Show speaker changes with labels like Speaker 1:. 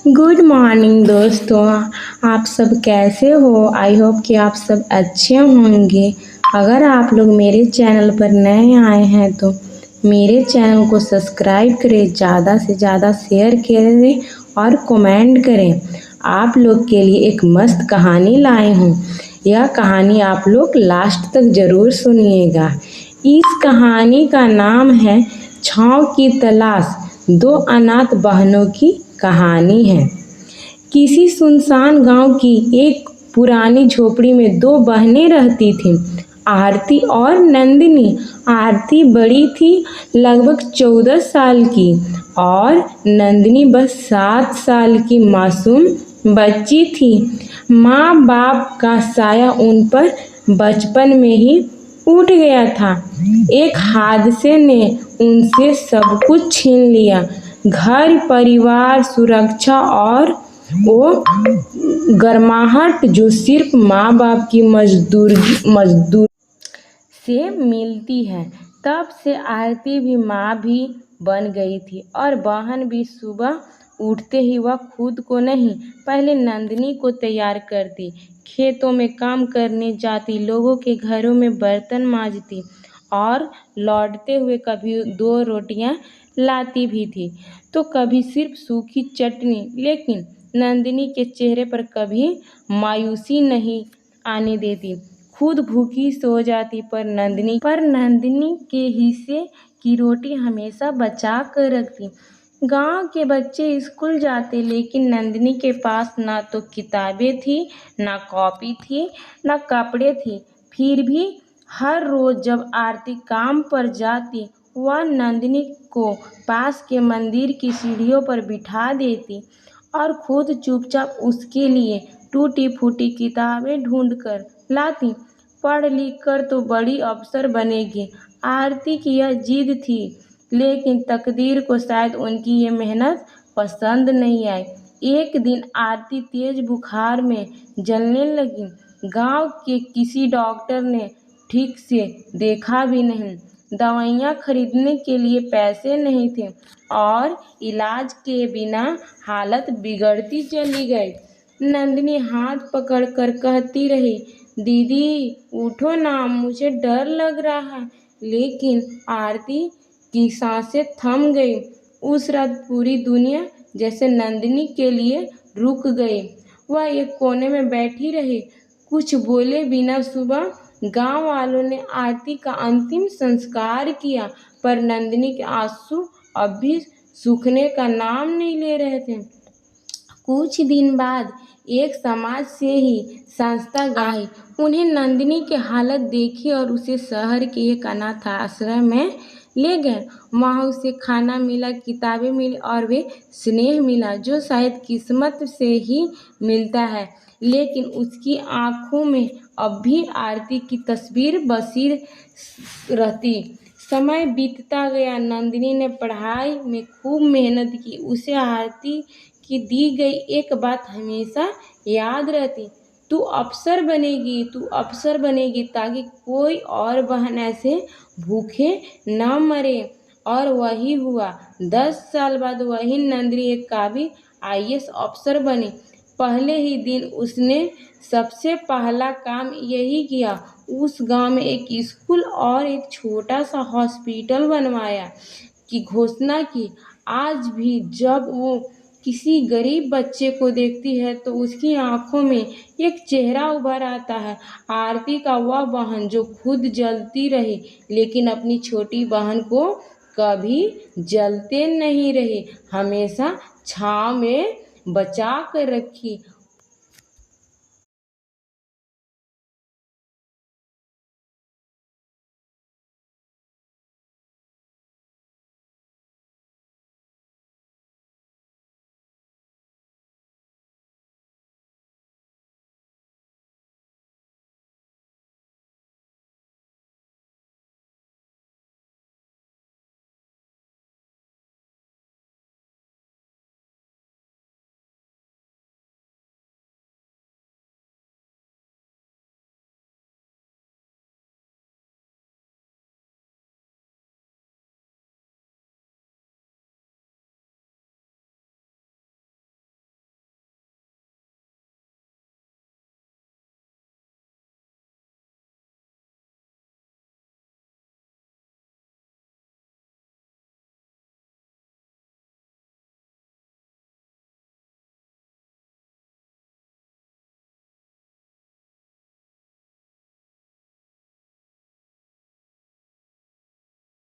Speaker 1: Good morning दोस्तों। आप सब कैसे हो? आई होप कि आप सब अच्छे होंगे। अगर आप लोग मेरे चैनल पर नए आए हैं तो मेरे चैनल को सब्सक्राइब करें, ज़्यादा से ज़्यादा शेयर करें और कमेंट करें। आप लोग के लिए एक मस्त कहानी लाए हूँ। यह कहानी आप लोग लास्ट तक ज़रूर सुनिएगा। इस कहानी का नाम है छाँव की तलाश। दो अनाथ बहनों की कहानी है। किसी सुनसान गांव की एक पुरानी झोपड़ी में दो बहनें रहती थीं, आरती और नंदिनी। आरती बड़ी थी, लगभग 14 साल की, और नंदिनी बस 7 साल की मासूम बच्ची थी। माँ बाप का साया उन पर बचपन में ही उठ गया था। एक हादसे ने उनसे सब कुछ छीन लिया, घर परिवार, सुरक्षा और वो गर्माहट जो सिर्फ माँ बाप की मजदूर से मिलती है। तब से आरती भी माँ भी बन गई थी और बहन भी। सुबह उठते ही वह खुद को नहीं, पहले नंदिनी को तैयार करती, खेतों में काम करने जाती, लोगों के घरों में बर्तन मांजती और लौटते हुए कभी 2 रोटियां लाती भी थी तो कभी सिर्फ सूखी चटनी। लेकिन नंदिनी के चेहरे पर कभी मायूसी नहीं आने देती। खुद भूखी सो जाती, पर नंदिनी के हिस्से की रोटी हमेशा बचा कर रखती। गांव के बच्चे स्कूल जाते, लेकिन नंदिनी के पास ना तो किताबें थी, ना कॉपी थी, ना कपड़े थे। फिर भी हर रोज जब आरती काम पर जाती, वह नंदिनी को पास के मंदिर की सीढ़ियों पर बिठा देती और खुद चुपचाप उसके लिए टूटी फूटी किताबें ढूंढ कर लाती। पढ़ लिख कर तो बड़ी अफसर बनेगी, आरती की यह जिद थी। लेकिन तकदीर को शायद उनकी ये मेहनत पसंद नहीं आई। एक दिन आरती तेज बुखार में जलने लगी। गांव के किसी डॉक्टर ने ठीक से देखा भी नहीं, दवाइयाँ खरीदने के लिए पैसे नहीं थे और इलाज के बिना हालत बिगड़ती चली गई। नंदिनी हाथ पकड़कर कहती रही, दीदी उठो ना, मुझे डर लग रहा है। लेकिन आरती की सांसें थम गई। उस रात पूरी दुनिया जैसे नंदिनी के लिए रुक गई। वह एक कोने में बैठी रही, कुछ बोले बिना। सुबह गांव वालों ने आरती का अंतिम संस्कार किया, पर नंदिनी के आंसू अब भी सूखने का नाम नहीं ले रहे थे। कुछ दिन बाद एक समाज से ही संस्था आई। उन्हें नंदिनी की हालत देखी और उसे शहर के एक अनाथ आश्रम में ले गए। वहाँ उसे खाना मिला, किताबें मिली और वे स्नेह मिला जो शायद किस्मत से ही मिलता है। लेकिन उसकी आंखों में अब भी आरती की तस्वीर बसी रहती। समय बीतता गया। नंदिनी ने पढ़ाई में खूब मेहनत की। उसे आरती की दी गई एक बात हमेशा याद रहती, तू अफसर बनेगी, तू अफसर बनेगी, ताकि कोई और बहन ऐसे भूखे न मरे। और वही हुआ। 10 साल बाद वही नंदिनी एक काबिल IAS अफसर बनी। पहले ही दिन उसने सबसे पहला काम यही किया, उस गांव में एक स्कूल और एक छोटा सा हॉस्पिटल बनवाया की घोषणा की। आज भी जब वो किसी गरीब बच्चे को देखती है तो उसकी आंखों में एक चेहरा उभर आता है, आरती का। वह बहन जो खुद जलती रही, लेकिन अपनी छोटी बहन को कभी जलते नहीं रही, हमेशा छाँव में बचा कर रखी।